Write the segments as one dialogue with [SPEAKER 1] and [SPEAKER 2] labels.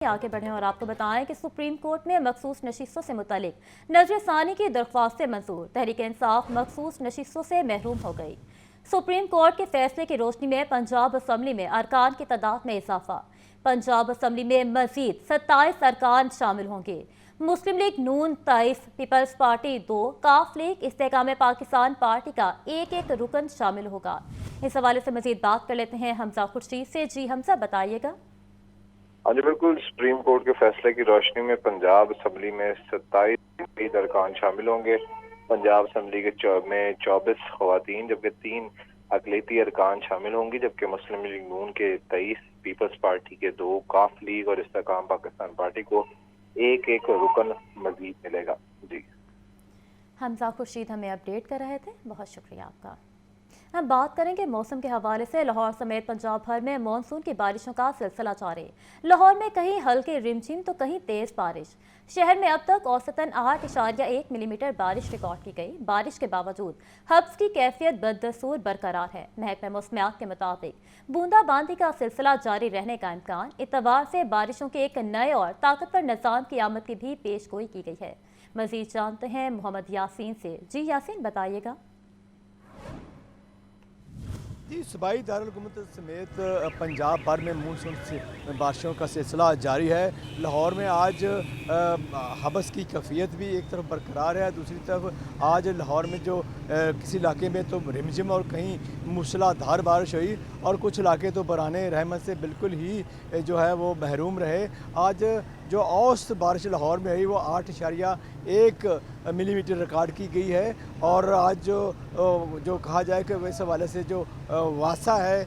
[SPEAKER 1] आगे बढ़ें और आपको बताएं कि सुप्रीम कोर्ट में मखसूस नशिस्तों से मुतालिक नजरसानी की दरख्वास्तें मंजूर। तहरीक इंसाफ मखसूस नशिस्तों से महरूम हो गई। सुप्रीम कोर्ट के फैसले की रोशनी में पंजाब असम्बली में अरकान की तादाद में इजाफा। पंजाब असम्बली में मजीद 27 अरकान शामिल होंगे। मुस्लिम लीग नून 23, पीपल्स पार्टी 2, काफ लीग इस्तेकाम पाकिस्तान पार्टी का एक रुकन शामिल होगा। इस हवाले से मजीद बात कर लेते हैं हमजा खुर्शीद से। जी हमजा, बताइएगा।
[SPEAKER 2] हाँ जी बिल्कुल, सुप्रीम कोर्ट के फैसले की रोशनी में पंजाब असम्बली में 27 अरकान शामिल होंगे। पंजाब असम्बली के 24 खवातीन जबकि 3 अकलीती अरकान शामिल होंगी, जबकि मुस्लिम लीग नून के 23, पीपल्स पार्टी के 2, काफ लीग और इस्तेकाम पाकिस्तान पार्टी को एक रुकन मजीद मिलेगा। जी
[SPEAKER 1] हमजा खुर्शीद हमें अपडेट कर रहे थे, बहुत शुक्रिया आपका। हम बात करेंगे मौसम के हवाले से। लाहौर समेत पंजाब भर में मानसून की बारिशों का सिलसिला जारी। लाहौर में कहीं हल्की रिमझिम तो कहीं तेज बारिश। शहर में अब तक औसतन 8.1 मिलीमीटर बारिश रिकॉर्ड की गई। बारिश के बावजूद हब्स की कैफियत बदस्तूर बरकरार है। महकमा मौसमियात के मुताबिक बूंदाबांदी का सिलसिला जारी रहने का इम्कान। इतवार से बारिशों के एक नए और ताकतवर निज़ाम की आमद की भी पेशगोई की गई है। मजीद जानते हैं मोहम्मद यासीन से। जी यासीन, बताइएगा।
[SPEAKER 3] जी, सूबाई दारुल-हुकूमत समेत पंजाब भर में मानसून से बारिशों का सिलसिला जारी है। लाहौर में आज हबस की कैफियत भी एक तरफ बरकरार है, दूसरी तरफ आज लाहौर में जो किसी इलाके में तो रिमझिम और कहीं मूसलाधार बारिश हुई और कुछ इलाके तो बराने रहमत से बिल्कुल ही जो है वो महरूम रहे। आज जो औसत बारिश लाहौर में हुई वो 8.1 मिलीमीटर रिकॉर्ड की गई है। और आज जो कहा जाए कि इस हवाले से जो वासा है,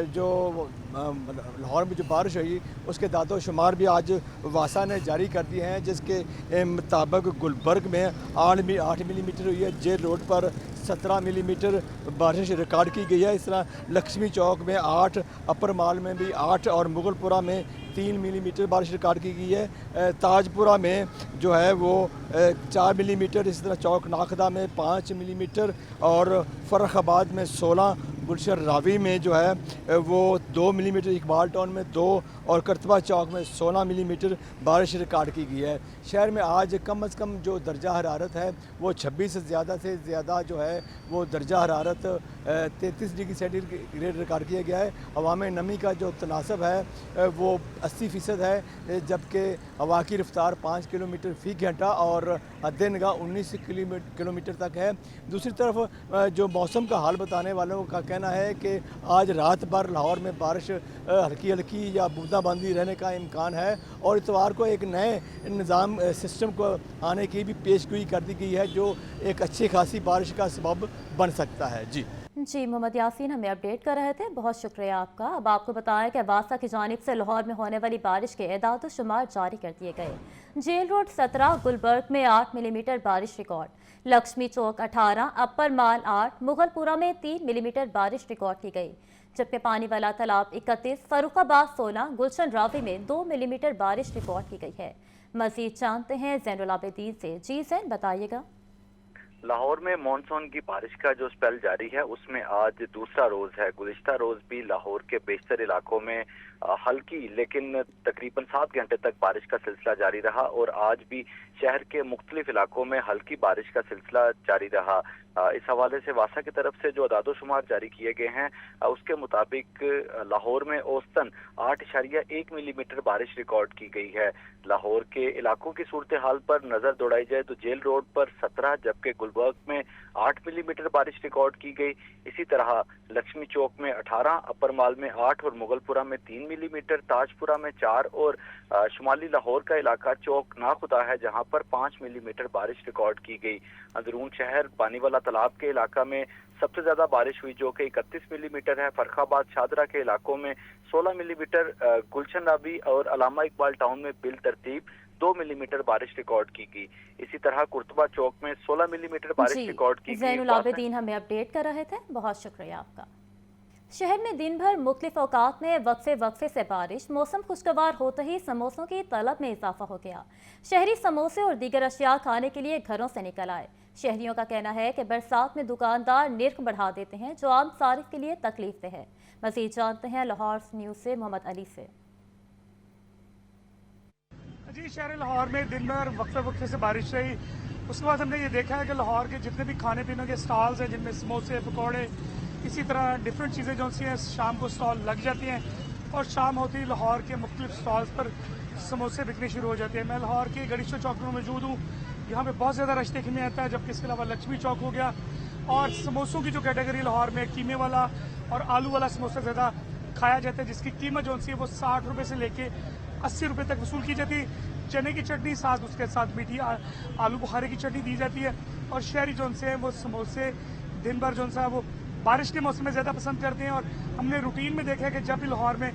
[SPEAKER 3] जो लाहौर में जो बारिश हुई उसके दादो शुमार भी आज वासा ने जारी कर दिए हैं, जिसके मुताबिक गुलबर्ग में 8 मिलीमीटर हुई है। जेल रोड पर 17 मिलीमीटर बारिश रिकॉर्ड की गई है। इस तरह लक्ष्मी चौक में 8, अपर माल में भी 8 और मुगलपुरा में 3 मिलीमीटर बारिश रिकॉर्ड की गई है। ताजपुरा में जो है वो 4 मिलीमीटर, इसी तरह चौक नाखदा में 5 मिलीमीटर और फर्रुखाबाद में 16, गुलशन रावी में जो है वो 2 मिलीमीटर, इकबाल टाउन में 2 और करतबा चौक में 16 मिलीमीटर बारिश रिकॉर्ड की गई है। शहर में आज कम से कम जो दर्जा हरारत है वो 26 से ज़्यादा जो है वो दर्जा हरारत 33 डिग्री सेंटीग्रेड रिकॉर्ड किया गया है। हवा में नमी का जो तनासब है वो 80% है, जबकि हवा की रफ्तार 5 किलोमीटर फ़ी घंटा और हद्द निगाह 19 किलोमीटर तक है। दूसरी तरफ जो मौसम का हाल बताने वालों का कहना है कि आज रात भर लाहौर में बारिश हल्की या बूंदाबांदी रहने का इम्कान है और इतवार को एक नए निज़ाम सिस्टम को आने की भी पेशगोई कर दी गई है, जो एक अच्छी खासी बारिश का सबब बन सकता है। जी
[SPEAKER 1] मोहम्मद यासीन हमें अपडेट कर रहे थे, बहुत शुक्रिया आपका। अब आपको बताएं कि वासा की जानिब से लाहौर में होने वाली बारिश के एदाद शुमार जारी कर दिए गए। जेल रोड 17, गुलबर्ग में 8 मिलीमीटर बारिश रिकॉर्ड, लक्ष्मी चौक 18, अपर माल 8, मुगलपुरा में 3 मिलीमीटर बारिश रिकॉर्ड की गई, जबकि पानी वाला तालाब 31, फर्रुखाबाद 16, गुलशन रावी में 2 मिलीमीटर बारिश रिकॉर्ड की गई है। मजीद जानते हैं ज़ैनुल आबिदीन से। जी ज़ैन, बताइएगा।
[SPEAKER 4] लाहौर में मानसून की बारिश का जो स्पेल जारी है उसमें आज दूसरा रोज है। गुज़िश्ता रोज भी लाहौर के बेशतर इलाकों में हल्की लेकिन तकरीबन 7 घंटे तक बारिश का सिलसिला जारी रहा और आज भी शहर के मुख्तलिफ इलाकों में हल्की बारिश का सिलसिला जारी रहा। इस हवाले से वासा की तरफ से जो अदादो शुमार जारी किए गए हैं उसके मुताबिक लाहौर में औसतन 8.1 मिलीमीटर बारिश रिकॉर्ड की गई है। लाहौर के इलाकों की सूरत हाल पर नजर दौड़ाई जाए तो जेल रोड पर 17, जबकि गुलबर्ग में 8 मिलीमीटर बारिश रिकॉर्ड की गई। इसी तरह लक्ष्मी चौक में 18, अपर माल में 8 और मुगलपुरा में 3 मिलीमीटर, ताजपुरा में 4 और शुमाली लाहौर का इलाका चौक नाखुदा है जहां पर 5 मिलीमीटर बारिश रिकॉर्ड की गई। अंदरून शहर पानी वाला तालाब के इलाका में सबसे ज्यादा बारिश हुई जो कि 31 मिलीमीटर है। फर्रुखाबाद शादरा के इलाकों में 16 मिलीमीटर, गुलशन रावी और अलामा इकबाल टाउन में बिल तरतीब 2 मिलीमीटर बारिश रिकॉर्ड की गई। इसी तरह कुर्तबा चौक में 16 मिलीमीटर बारिश रिकॉर्ड की गई।
[SPEAKER 1] ज़ैनुल आबिदीन हमें अपडेट कर रहे थे, बहुत शुक्रिया आपका। शहर में दिन भर मुख्तलिफ औकात में वक्फे से बारिश। मौसम खुशगवार होते ही समोसों की तलब में इजाफा हो गया। शहरी समोसे और दीगर अशिया खाने के लिए घरों से निकल आए। शहरियों का कहना है कि बरसात में दुकानदार निर्ख बढ़ा देते हैं, जो आम सारिफ के लिए तकलीफ दह है। मज़ीद जानते हैं लाहौर न्यूज़ से मोहम्मद अली से।
[SPEAKER 5] जी, शहर लाहौर में दिन भर वक्फे वक्फे से बारिश रही। उसके बाद हमने ये देखा है कि लाहौर के जितने भी खाने पीने के स्टॉल्स हैं, जिनमें समोसे, पकौड़े, इसी तरह डिफरेंट चीज़ें जो सी हैं, शाम को स्टॉल लग जाती हैं और शाम होती ही लाहौर के मुख्तलिफ स्टॉल्स पर समोसे बिकने शुरू हो जाते हैं। मैं लाहौर के गणेश चौक में मौजूद हूँ। यहाँ पे बहुत ज़्यादा रश देखने में आता है, जबकि इसके अलावा लक्ष्मी चौक हो गया। और समोसों की जो कैटेगरी लाहौर में कीमे वाला और आलू वाला समोसा ज़्यादा खाया जाता है, जिसकी कीमत जो सी है वो 60 रुपये से लेके 80 रुपये तक वसूल की जाती है। चने की चटनी साथ उसके साथ मीठी आलू बुखारे की चटनी दी जाती है। और शहरी जोन से वो समोसे दिन भर जो सा वो बारिश के मौसम में ज़्यादा पसंद करते हैं। और हमने रूटीन में देखा है कि जब भी लाहौर में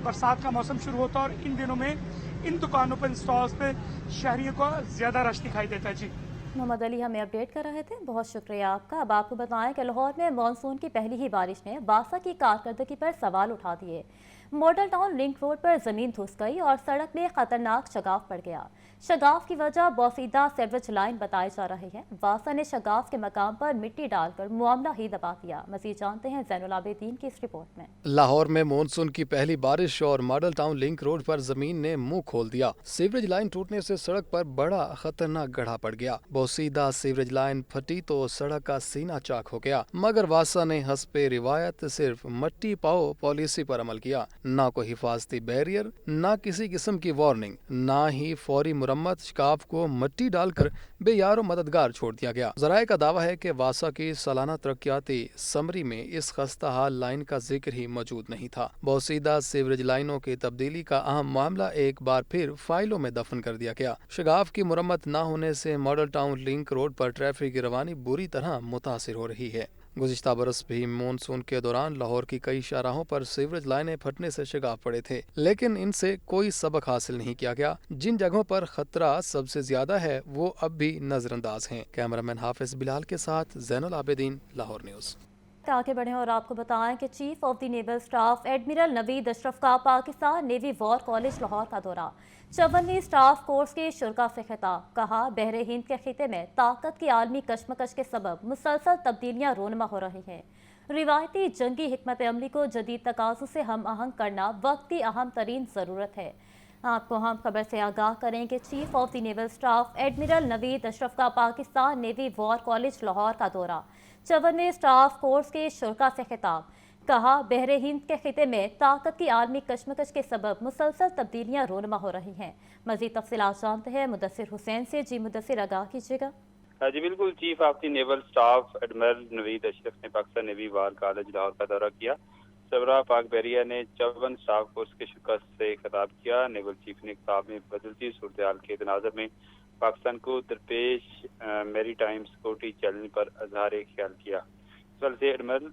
[SPEAKER 5] बरसात का मौसम शुरू होता है और इन दिनों में इन दुकानों पर, इन स्टॉल्स पे शहरियों को ज़्यादा रश दिखाई देता है। जी,
[SPEAKER 1] मोहम्मद अली हमें अपडेट कर रहे थे, बहुत शुक्रिया आपका। अब आपको बताएं कि लाहौर में मानसून की पहली ही बारिश ने बासा की कारकर्दगी पर सवाल उठा दिए। मॉडल टाउन लिंक रोड पर जमीन धुस गई और सड़क में खतरनाक शगाफ पड़ गया। शगाफ की वजह बोसीदा सीवरेज लाइन बताई जा रही है। बासा ने शगाफ के मकाम पर मिट्टी डालकर मामला ही दबा दिया। मजीद जानते हैं ज़ैनुल आबिदीन की इस रिपोर्ट में।
[SPEAKER 6] लाहौर में मानसून की पहली बारिश और मॉडल टाउन लिंक रोड पर जमीन ने मुंह खोल दिया। सीवरेज लाइन टूटने से सड़क पर बड़ा खतरनाक गड्ढा पड़ गया। बोसीदा सीवरेज लाइन फटी तो सड़क का सीना चाक हो गया, मगर वासा ने हस्बे रिवायत सिर्फ मट्टी पाओ पॉलिसी पर अमल किया। ना कोई हिफाजती बैरियर, ना किसी किस्म की वार्निंग, ना ही फौरी मुरम्मत। शिकाफ को मट्टी डालकर बेयारो मददगार छोड़ दिया गया। जराये का दावा है कि वासा की सालाना तरक्याती समरी में इस खस्ता हाल लाइन का जिक्र ही मौजूद नहीं था। बोसीदा सीवरेज लाइनों की तब्दीली का अहम मामला एक बार फिर फाइलों में दफन कर दिया गया। शगाफ की मुरम्मत न होने से मॉडल टाउन लिंक रोड पर ट्रैफिक की रवानी बुरी तरह मुतासिर हो रही है। गुज़िश्ता बरस भी मानसून के दौरान लाहौर की कई शाहराहों पर सीवरेज लाइनें फटने से शगाफ पड़े थे, लेकिन इनसे कोई सबक हासिल नहीं किया गया। जिन जगहों पर खतरा सबसे ज्यादा है वो अब भी नजरअंदाज हैं। कैमरामैन हाफिज बिलाल के साथ ज़ैनुल आबिदीन, लाहौर न्यूज़।
[SPEAKER 1] आगे बढ़ें और आपको बताएं कि chief of the naval staff admiral Naveed Ashraf का Pakistan navy war college Lahore का दौरा। 54वीं स्टाफ कोर्स के शुरा से खिताब। कहा, बहरे हिंद के खिते में ताकत की आलमी कशमकश के सबब मुसलसल तब्दीलियाँ रोनमा हो रही हैं। रिवायती जंगी हिकमत अमली को जदीद तकाज़ों से हम आहंग करना वक्त की अहम तरीन ज़रूरत है। आपको हम खबर से आगाह करें कि chief of the naval staff admiral Naveed Ashraf का Pakistan navy war college Lahore का दौरा। 54वें स्टाफ कोर्स के शुरा से खिताब। कहा, बहरे हिंद के खिते में ताकत की आलमी कशमकश के सबब मुसलसल तब्दीलियाँ रोनमा हो रही हैं। मज़ीद तफसीलात जानते हैं मुदस्सिर हुसैन से। जी मुदस्सिर, आगाह कीजिएगा।
[SPEAKER 7] जी बिल्कुल, chief of the naval staff admiral Naveed Ashraf ने Pakistan navy war college Lahore का दौरा किया। सरबराह पाक बहरिया ने 54 स्टाफ कोर्स के शिकस्त से खिताब किया। नेवल चीफ ने किताब में बदलती सूरत हाल के तनाज़ुर में पाकिस्तान को दरपेश मेरी टाइम सिक्योरिटी चैलेंज पर इजहार ख्याल किया। इस वजह से एडमिरल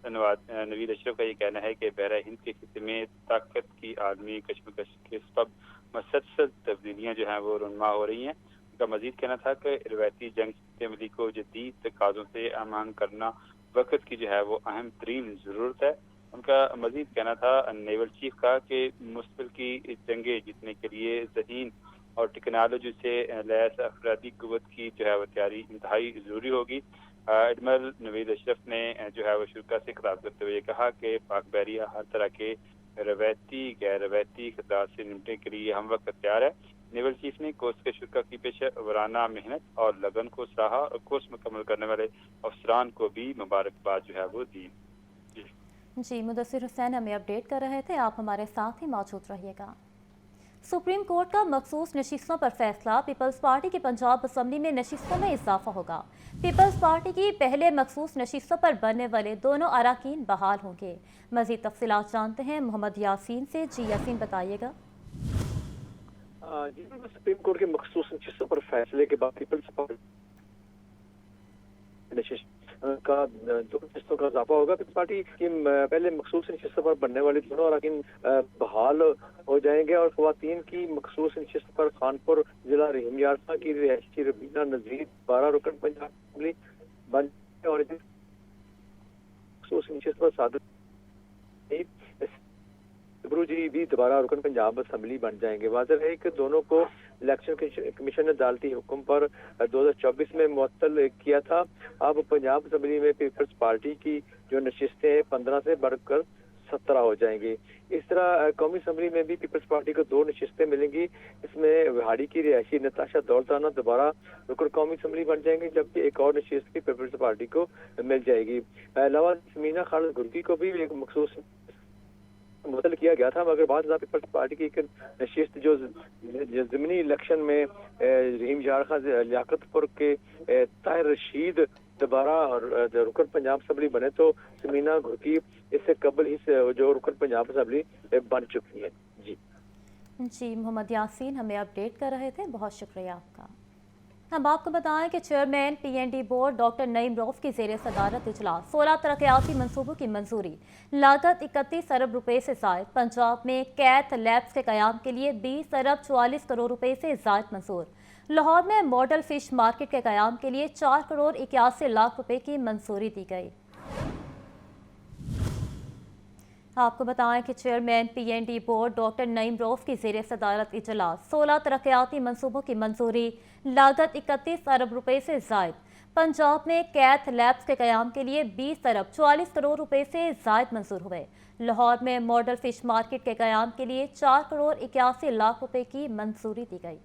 [SPEAKER 7] नवीद अशरफ का ये कहना है कि बहरा हिंद के खिते में ताकत की आलमी कशमकश के सबब मुसलसल तब्दीलियाँ जो हैं वो रुनमा हो रही हैं। उनका मजीद कहना था कि रिवायती जंग अमली को जदीद तकाज़ों से आमांग करना वक्त की जो है वो अहम तरीन ज़रूरत है। उनका मजीद कहना था नेवल चीफ का कि मुस्तकिल की जंगें जीतने के लिए ज़हीन और टेक्नोलॉजी से लैस अफरादी कुव्वत की जो है वो तैयारी इंतहाई ज़रूरी होगी। एडमिरल नवीद अशरफ ने जो है वो शुरा से खिताब करते हुए कहा कि पाक बहरिया हर तरह के रवायती गैर रवायती खतरात से निपटने के लिए हम वक्त तैयार है। नेवल चीफ ने कोर्स के शुरा की पेशा वराना मेहनत और लगन को सराहा और कोर्स मुकम्मल करने वाले अफसरान को भी मुबारकबाद जो है वो दी।
[SPEAKER 1] जी, मुदस्सिर हुसैन हमें अपडेट कर रहे थे, आप हमारे साथ ही मौजूद रहिएगा। सुप्रीम कोर्ट का मखसूस नशिस्तों पर फैसला। पीपल्स पार्टी की पंजाब असम्बली में नशिस्तों में इजाफा होगा। पीपल्स पार्टी की पहले मखसूस नशिस्तों पर बनने वाले दोनों अराकीन बहाल होंगे। मजीद तफसीलात जानते हैं मोहम्मद यासीन से। जी यासीन, बताइएगा।
[SPEAKER 8] सुप्रीम कोर्ट के मखसूस नशिस्तों पर फैसले के बाद पीपल्स पार्टी का दो नशिस्तों का इजाफा होगा। पीपल्स पार्टी की पहले मखसूस नशिस्तों पर बनने वाली दोनों अराकीन बहाल हो जाएंगे और खवातीन की मखसूस नशिस्त पर खानपुर जिला रहीम यारसा की रिहायशी रबीना नजीर 12 रुकन पंजाब असेंबली बन और मखसूस नशिस्त पर सादत जी भी दोबारा रुकन पंजाब असेंबली बन जाएंगे। वाज़ेह है कि दोनों को इलेक्शन कमीशन ने अदालती हुक्म पर 2024 में मुअत्तल किया था। अब पंजाब असेंबली में पीपल्स पार्टी की जो नशिस्तें 15 से बढ़कर 17 हो जाएंगी। इस तरह कौमी असम्बली में भी पीपल्स पार्टी को 2 नशिस्तें मिलेंगी। इसमें विहाड़ी की रिहायशी नताशा दौलताना दोबारा रुकन कौमी असम्बली बन जाएंगे, जबकि एक और नशिस्त भी पीपल्स पार्टी को मिल जाएगी। अलावा समीना खालिद गुर्गी को भी एक मखसूस मुअत्तल किया गया था, मगर बाद पीपल्स पार्टी की एक नशिस्त जो ज़मीनी इलेक्शन में रहीम यार खान लियाकतपुर के ताहिर रशीद दोबारा और रुकन पंजाब असम्बली बने, तो समीना घुर्की इससे कबल ही जो रुकन पंजाब असम्बली बन चुकी है।
[SPEAKER 1] जी मोहम्मद यासीन हमें अपडेट कर रहे थे, बहुत शुक्रिया आपका। हम आपको बताएं कि chairman PND board doctor Naeem Rauf की ज़ेर सदारत इजलास 16 तरक्याती मंसूबों की मंजूरी, लागत 31 अरब रुपए से ज़ायद। पंजाब में कैथ लैब्स के क़याम के लिए 20 अरब 44 करोड़ रुपए से ज़ायद मंजूर। लाहौर में मॉडल फिश मार्केट के क़याम के लिए 4 करोड़ 81 लाख रुपए की मंजूरी दी गई। आपको बताएं कि chairman PND board doctor Naeem Rauf की ज़ेर सदारत इजलास 16 तरक्याती मंसूबों की मंजूरी, लागत 31 अरब रुपए से ज़ायद। पंजाब में कैथ लैब्स के क़याम के लिए 20 अरब 44 करोड़ रुपए से ज़ायद मंजूर हुए। लाहौर में मॉडल फिश मार्केट के क़याम के लिए 4 करोड़ 81 लाख रुपए की मंजूरी दी गई।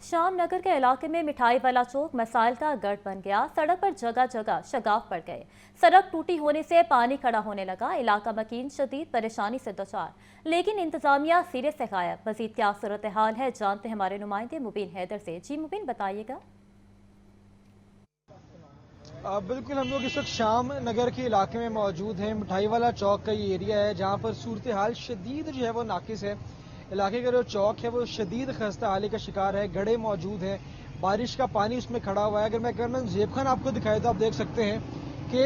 [SPEAKER 1] शाम नगर के इलाके में मिठाई वाला चौक मसाइल का गढ़ बन गया। सड़क पर जगह जगह शगाफ पड़ गए। सड़क टूटी होने से पानी खड़ा होने लगा। इलाका मकीन शदीद परेशानी से दचार, लेकिन इंतजामिया सिरे से गायब। मजीद क्या सूरत हाल है जानते हैं हमारे नुमाइंदे मुबीन हैदर से। जी मुबीन बताइएगा।
[SPEAKER 9] बिल्कुल, हम लोग इस वक्त शाम नगर के इलाके में मौजूद हैं। मिठाई वाला चौक का ये एरिया है जहाँ पर सूरत हाल शदीद जो है वो नाकिस है। इलाके का जो चौक है वो शदीद खस्ता हाली का शिकार है। गड्ढे मौजूद हैं, बारिश का पानी उसमें खड़ा हुआ है। अगर मैं कैमरा ज़ेब खान आपको दिखाए तो आप देख सकते हैं कि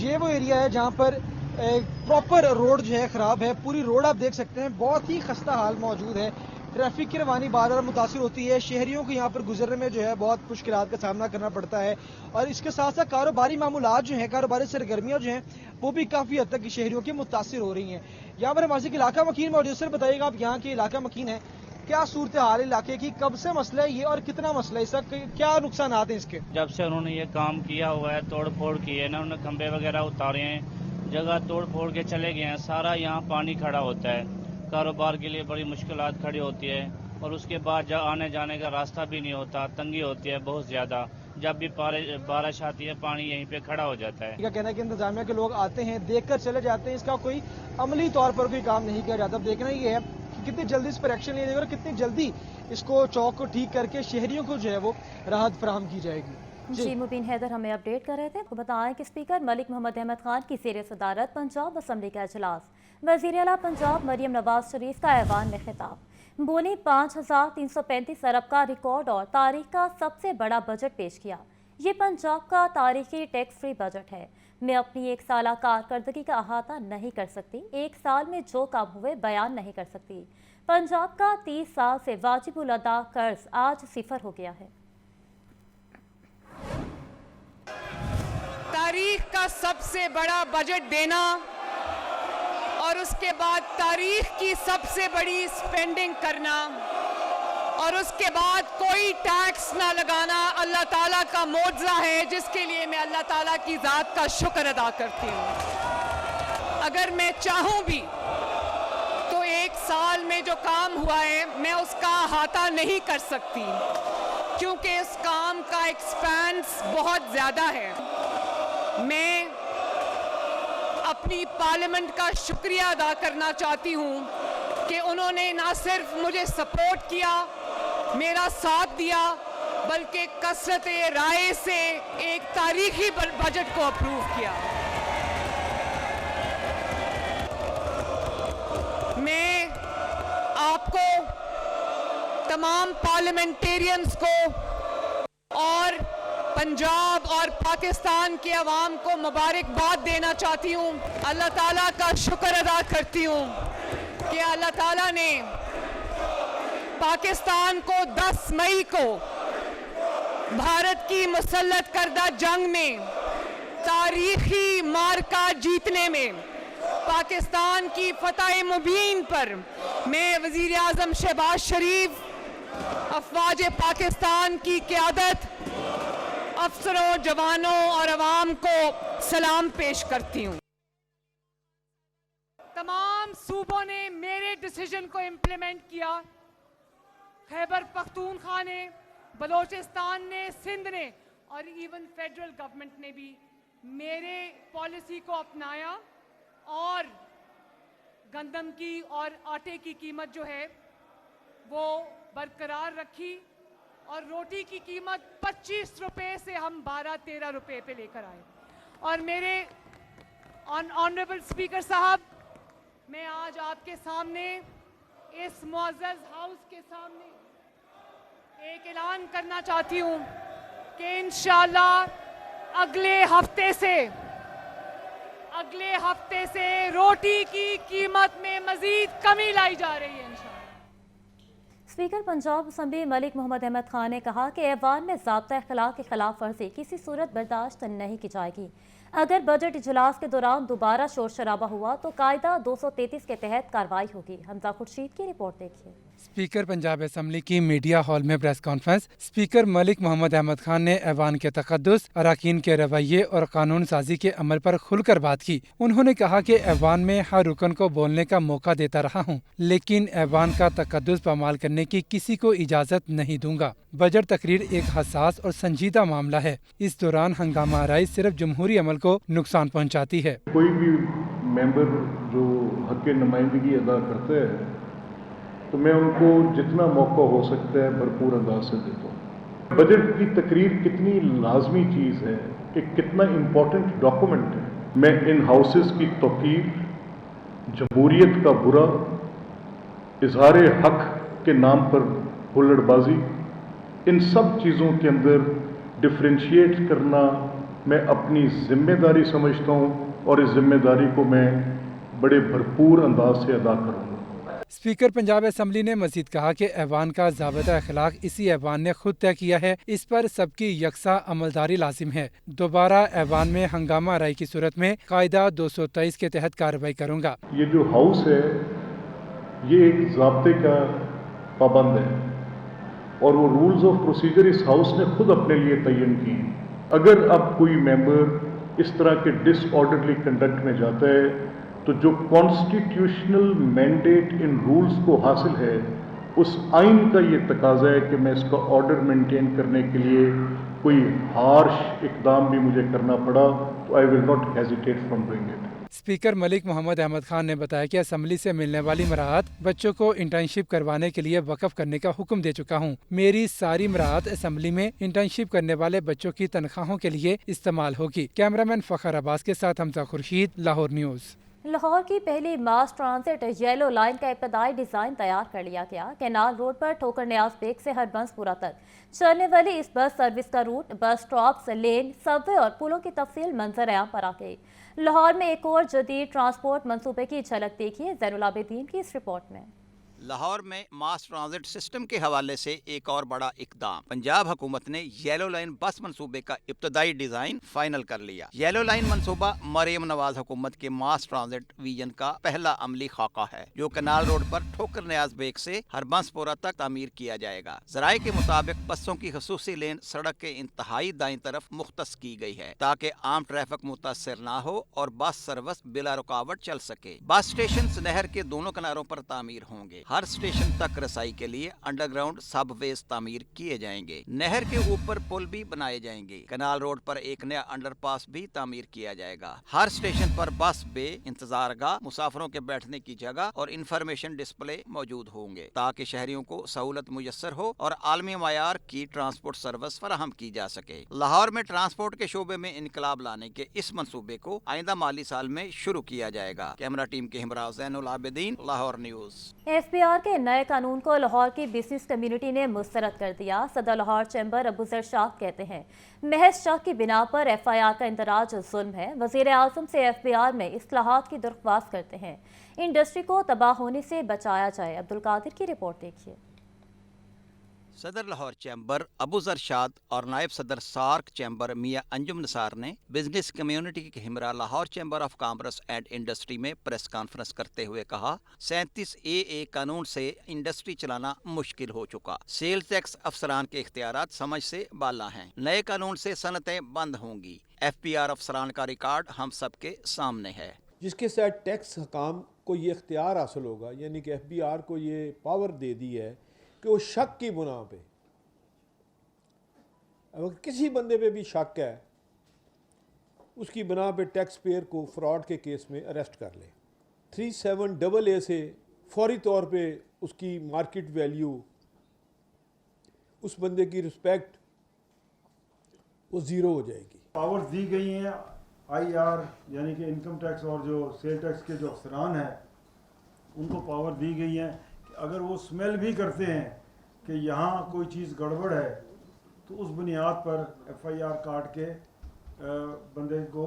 [SPEAKER 9] ये वो एरिया है जहाँ पर प्रॉपर रोड जो है ख़राब है। पूरी रोड आप देख सकते हैं, बहुत ही खस्ता हाल मौजूद है। ट्रैफिक की रवानी बार बार मुतासिर होती है। शहरियों को यहाँ पर गुजरने में जो है बहुत मुश्किलात का सामना करना पड़ता है। और इसके साथ साथ कारोबारी मामूलात जो हैं, कारोबारी सरगर्मियाँ जो हैं वो भी काफ़ी हद तक शहरियों की मुतासिर हो रही हैं। यहाँ पर हमारे इलाका मकीन मौजूद। सर बताइएगा, आप यहाँ के इलाका मकीन है, क्या सूरत हाल इलाके की, कब से मसला है ये और कितना मसला है, इसका क्या नुकसान आते हैं इसके?
[SPEAKER 10] जब से उन्होंने ये काम किया हुआ है, तोड़ फोड़ की है ना, उन्होंने खंबे वगैरह उतारे हैं, जगह तोड़ फोड़ के चले गए हैं, सारा यहाँ पानी खड़ा होता है। कारोबार के लिए बड़ी मुश्किलात खड़ी होती है और उसके बाद आने जाने का रास्ता भी नहीं होता, तंगी होती है बहुत ज़्यादा। जब भी बारिश आती है पानी यहीं पे खड़ा हो जाता है।
[SPEAKER 9] क्या कहना है कि इंतजामिया के लोग आते हैं, देखकर चले जाते हैं, इसका कोई अमली तौर पर कोई काम नहीं किया जाता। अब देखना ये है कि कितनी जल्दी इस पर एक्शन लिया जाएगा और कितनी जल्दी इसको चौक को ठीक करके शहरियों को जो है वो राहत फराहम की जाएगी।
[SPEAKER 1] जी मुबीन हैदर हमें अपडेट कर रहे थे। आपको बताएं कि स्पीकर मलिक मोहम्मद अहमद खान की ज़ेर सदारत पंजाब असम्बली का इजलास, वज़ीर आला पंजाब मरियम नवाज शरीफ का ऐवान में खिताब। बोली 5335 अरब का रिकॉर्ड और तारीख का सबसे बड़ा बजट पेश किया। ये पंजाब का तारीखी टैक्स फ्री बजट है। मैं अपनी 1 साला कारकर्दगी का अहाता नहीं कर सकती, 1 साल में जो काम हुए बयान नहीं कर सकती। पंजाब का 30 साल से वाजिबुल अदा कर्ज आज सिफर हो गया है।
[SPEAKER 11] तारीख का सबसे बड़ा बजट देना और उसके बाद तारीख की सबसे बड़ी स्पेंडिंग करना और उसके बाद कोई टैक्स ना लगाना अल्लाह ताला का मोज़ा है, जिसके लिए मैं अल्लाह ताला की ज़ात का शुक्र अदा करती हूँ। अगर मैं चाहूँ भी तो 1 साल में जो काम हुआ है मैं उसका अहाता नहीं कर सकती, क्योंकि इस काम का एक्सपेंस बहुत ज़्यादा है। मैं अपनी पार्लियामेंट का शुक्रिया अदा करना चाहती हूँ कि उन्होंने ना सिर्फ मुझे सपोर्ट किया, मेरा साथ दिया, बल्कि कसरत राय से एक तारीखी बजट को अप्रूव किया। मैं आपको, तमाम पार्लियामेंटेरियंस को और पंजाब और पाकिस्तान के अवाम को मुबारकबाद देना चाहती हूँ। अल्लाह ताला का शुक्र अदा करती हूँ कि अल्लाह ताला ने पाकिस्तान को 10 मई को भारत की मुसल्लत करदा जंग में तारीखी मार्का जीतने में पाकिस्तान की फतह मुबीन पर मैं वज़ीर आज़म शहबाज शरीफ, अफवाज पाकिस्तान की क़यादत, अफसरों, जवानों और अवाम को सलाम पेश करती हूँ। तमाम तमाम सूबों ने मेरे डिसीजन को इम्प्लीमेंट किया। खैबर पख्तूनख्वा ने, बलोचिस्तान ने, सिंध ने और इवन फेडरल गवर्नमेंट ने भी मेरे पॉलिसी को अपनाया और गंदम की और आटे की कीमत जो है वो बरकरार रखी और रोटी की कीमत 25 रुपए से हम 12-13 रुपए पे लेकर आए। और मेरे ऑनरेबल स्पीकर साहब, मैं आज आपके सामने इस मुअज़्ज़ज़ हाउस के सामने एक ऐलान करना चाहती हूँ कि इंशाअल्लाह अगले हफ्ते से रोटी की कीमत में मजीद कमी लाई जा रही है इंशाअल्लाह।
[SPEAKER 1] स्पीकर पंजाब असम्बली मलिक मोहम्मद अहमद खान ने कहा कि ऐवान में ज़ाब्ता अखलाक की खिलाफ वर्जी किसी सूरत बर्दाश्त नहीं की जाएगी। अगर बजट इजलास के दौरान दोबारा शोर शराबा हुआ तो कायदा 233 के तहत कार्रवाई होगी। हमजा खुर्शीद की रिपोर्ट देखिए।
[SPEAKER 12] स्पीकर पंजाब असम्बली की मीडिया हॉल में press conference. Speaker Malik Mohammad Ahmad Khan ने ऐवान के तकद्दुस, अरकान के रवैये और कानून साजी के अमल पर खुलकर बात की। उन्होंने कहा कि ऐवान में हर रुकन को बोलने का मौका देता रहा हूँ, लेकिन ऐवान का तकद्दुस पामाल करने की किसी को इजाज़त नहीं दूंगा। बजट तकरीर एक हसास और संजीदा मामला है। इस दौरान हंगामा आराई सिर्फ जमहूरी अमल को नुकसान पहुँचाती है।
[SPEAKER 13] कोई भी मेंबर जो हक नुमाइंदगी अदा करते हैं तो मैं उनको जितना मौका हो सकता है भरपूर अंदाज से देता हूँ। बजट की तकरीर कितनी लाजमी चीज़ है, एक कितना इम्पोर्टेंट डॉक्यूमेंट है। मैं इन हाउसेस की तौकीर, जमहूरियत का बुरा, इजहार हक के नाम पर हुल्लड़बाजी, इन सब चीज़ों के अंदर डिफ्रेंशिएट करना मैं अपनी जिम्मेदारी समझता हूँ और इस जिम्मेदारी को मैं बड़े भरपूर अंदाज से अदा करूँगा।
[SPEAKER 12] स्पीकर पंजाब असम्बली ने मजीद कहा कि ऐवान का ज़ाबिता अखलाक इसी ऐवान ने खुद तय किया है, इस पर सबकी यकसा अमलदारी लाजिम है। दोबारा ऐवान में हंगामा आराई की सूरत में कायदा 223 के तहत कार्रवाई करूँगा।
[SPEAKER 13] ये जो हाउस है ये एक ज़ाब्ते का पाबंद है और वो रूल्स ऑफ प्रोसीजर इस हाउस ने खुद अपने लिए तयन की। अगर अब कोई मेंबर इस तरह के डिसऑर्डरली कंडक्ट में जाता है तो जो कॉन्स्टिट्यूशनल मैंडेट इन रूल्स को हासिल है उस आइन का ये तकाजा है कि मैं इसका ऑर्डर मेंटेन करने के लिए कोई हार्श इकदाम भी मुझे करना पड़ा तो I will not hesitate from doing it.
[SPEAKER 12] Speaker Malik Mohammad Ahmad Khan ने बताया कि असम्बली से मिलने वाली मराहत बच्चों को इंटर्नशिप करवाने के लिए वक़फ़ करने का हुक्म दे चुका हूँ। मेरी सारी मराहत असम्बली में इंटर्नशिप करने वाले बच्चों की तनख्वाहों के लिए इस्तेमाल होगी। कैमरामैन फ़खर अब्बास के साथ हमजा खुर्शीद, लाहौर न्यूज़।
[SPEAKER 1] लाहौर की पहली मास ट्रांजिट येलो लाइन का इब्तदाई डिज़ाइन तैयार कर लिया गया। कैनाल रोड पर ठोकर न्याज बेग से हरबंसपुरा तक चलने वाली इस बस सर्विस का रूट, बस स्टॉप्स, लेन, सबवे और पुलों की तफसील मंजर आम पर आ गई। लाहौर में एक और जदीद ट्रांसपोर्ट मंसूबे की झलक देखिए ज़ैनुल आबिदीन की इस रिपोर्ट में।
[SPEAKER 14] लाहौर में मास ट्रांजिट सिस्टम के हवाले से एक और बड़ा इकदाम। पंजाब हुकूमत ने येलो लाइन बस मंसूबे का इब्तदाई डिजाइन फाइनल कर लिया। येलो लाइन मंसूबा मरियम नवाज हुकूमत के मास ट्रांजिट विजन का पहला अमली खाका है, जो कनाल रोड पर ठोकर न्याज बेग से हरबंसपुरा तक तामीर किया जाएगा। जराये के मुताबिक बसों की खसूसी लेन सड़क के इंतहाई दाईं तरफ मुख्तस की गई है ताकि आम ट्रैफिक मुतासर न हो और बस सर्विस बिला रुकावट चल सके। बस स्टेशन नहर के दोनों किनारों पर तामीर होंगे। हर स्टेशन तक रसाई के लिए अंडरग्राउंड सबवेज तामीर किए जाएंगे। नहर के ऊपर पुल भी बनाए जाएंगे। कनाल रोड पर एक नया अंडरपास भी तामीर किया जाएगा। हर स्टेशन पर बस बे, इंतजारगाह, मुसाफिरों के बैठने की जगह और इंफॉर्मेशन डिस्प्ले मौजूद होंगे ताकि शहरियों को सहूलत मुयस्सर हो और आलमी मयार की ट्रांसपोर्ट सर्विस फराहम की जा सके। लाहौर में ट्रांसपोर्ट के शोबे में इनकलाब लाने के इस मंसूबे को आइंदा माली साल में शुरू किया जाएगा। कैमरा टीम के हमरा ज़ैनुल आबिदीन, लाहौर न्यूज़।
[SPEAKER 1] FBR के नए कानून को लाहौर की बिजनेस कम्युनिटी ने मुस्तरद कर दिया। सदर लाहौर चैम्बर अबूजर शाह कहते हैं महज शक की बिना पर FIR का इंदराज जुल्म है। वज़ीर आज़म से FBR में इस्लाहात की दरख्वास्त करते हैं, इंडस्ट्री को तबाह होने से बचाया जाए। अब्दुल कादिर की रिपोर्ट देखिए।
[SPEAKER 14] सदर लाहौर चैम्बर अबूजर शाद और नायब सदर सार्क चैम्बर मियां अंजुम निसार ने बिजनेस कम्युनिटी के हमरा Lahore chamber of commerce and industry में प्रेस कॉन्फ्रेंस करते हुए कहा, 37AA कानून से इंडस्ट्री चलाना मुश्किल हो चुका। सेल टैक्स अफसरान के इख्तियारात समझ से बाला हैं। नए कानून से सनतें बंद होंगी। FBR अफसरान का रिकॉर्ड हम सबके सामने है।
[SPEAKER 15] जिसके साथ टैक्स हकाम को ये इख्तियार हासिल होगा, यानी कि FBR को ये पावर दे दी है कि वो शक की बुना पे, अगर किसी बंदे पे भी शक है उसकी बना पे टैक्स पेयर को फ्रॉड के केस में अरेस्ट कर ले। 37AA से फौरी तौर पे उसकी मार्केट वैल्यू, उस बंदे की रिस्पेक्ट वो ज़ीरो हो जाएगी।
[SPEAKER 16] पावर्स दी गई हैं IR यानी कि इनकम टैक्स और जो सेल टैक्स के जो अफसरान हैं उनको पावर दी गई है कि अगर वो स्मेल भी करते हैं कि यहाँ कोई चीज़ गड़बड़ है तो उस बुनियाद पर FIR काट के बंदे को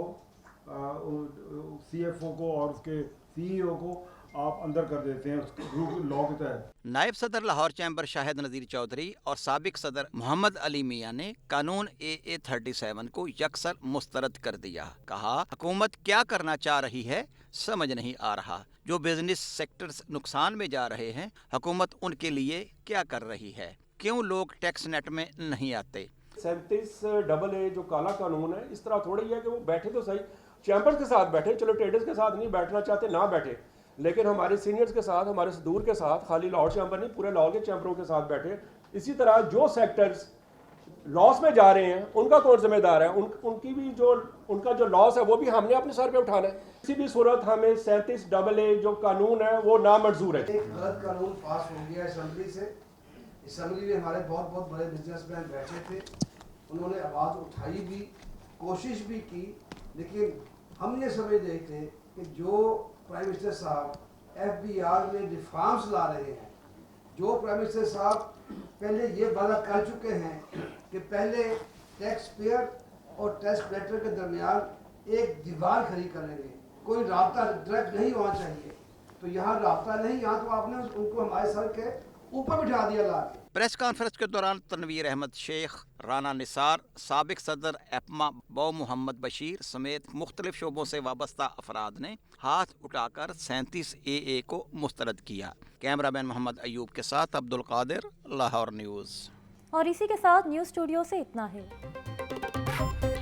[SPEAKER 16] CFO को और उसके CEO को आप अंदर कर देते हैं उसके लॉ के तहत।
[SPEAKER 14] नायब सदर लाहौर चैम्बर शाहिद नज़ीर चौधरी और साबिक सदर मोहम्मद अली मियाँ ने कानून AA 37 को यकसर मुस्तरद कर दिया। कहा हुकूमत क्या करना चाह रही है समझ नहीं आ रहा। जो बिजनेस सेक्टर्स नुकसान में जा रहे हैं हुकूमत उनके लिए क्या कर रही है? क्यों लोग टैक्स नेट में नहीं आते?
[SPEAKER 17] 37AA जो काला कानून है, इस तरह थोड़ी है कि वो बैठे तो सही, चैम्बर्स के साथ बैठे, चलो ट्रेडर्स के साथ नहीं बैठना चाहते ना बैठे, लेकिन हमारे सीनियर्स के साथ, हमारे सदूर के साथ, खाली लाहौर चैम्बर नहीं पूरे लाहौर के चैम्बरों के साथ बैठे। इसी तरह जो सेक्टर्स लॉस में जा रहे हैं उनका कौन जिम्मेदार है? उनकी भी जो उनका जो लॉस है वो भी हमने अपने सर पे उठाना है। किसी भी सूरत हमें 37AA जो कानून है वो नामंजूर है।
[SPEAKER 18] एक गलत कानून पास हो गया असेंबली से। असेंबली में हमारे बहुत बड़े बिजनेसमैन बैठे थे, उन्होंने आवाज़ उठाई भी, कोशिश भी की, लेकिन हम ये समझ रहे थे कि जो प्राइम मिनिस्टर साहब FBR में रिफॉर्म्स ला रहे हैं, जो प्राइम मिनिस्टर साहब पहले ये वादा कर चुके हैं कि पहले टैक्स पेयर और टैक्स कलेक्टर के दरमियान एक दीवार खड़ी करेंगे, कोई राब्ता डायरेक्ट नहीं होना चाहिए, तो यहाँ राब्ता नहीं, यहाँ तो आपने उनको हमारे सर के ऊपर बिठा दिया ला के।
[SPEAKER 14] प्रेस कॉन्फ्रेंस के दौरान तनवीर अहमद शेख, राना निसार, साबिक सदर एपमा बो मोहम्मद बशीर समेत मुख्तलिफ शोबों से वाबस्ता अफराद ने हाथ उठाकर 37AA को मुस्तरद किया। कैमरामैन मोहम्मद अयूब के साथ अब्दुल कादिर, लाहौर न्यूज़।
[SPEAKER 1] और इसी के साथ न्यूज़ स्टूडियो से इतना है।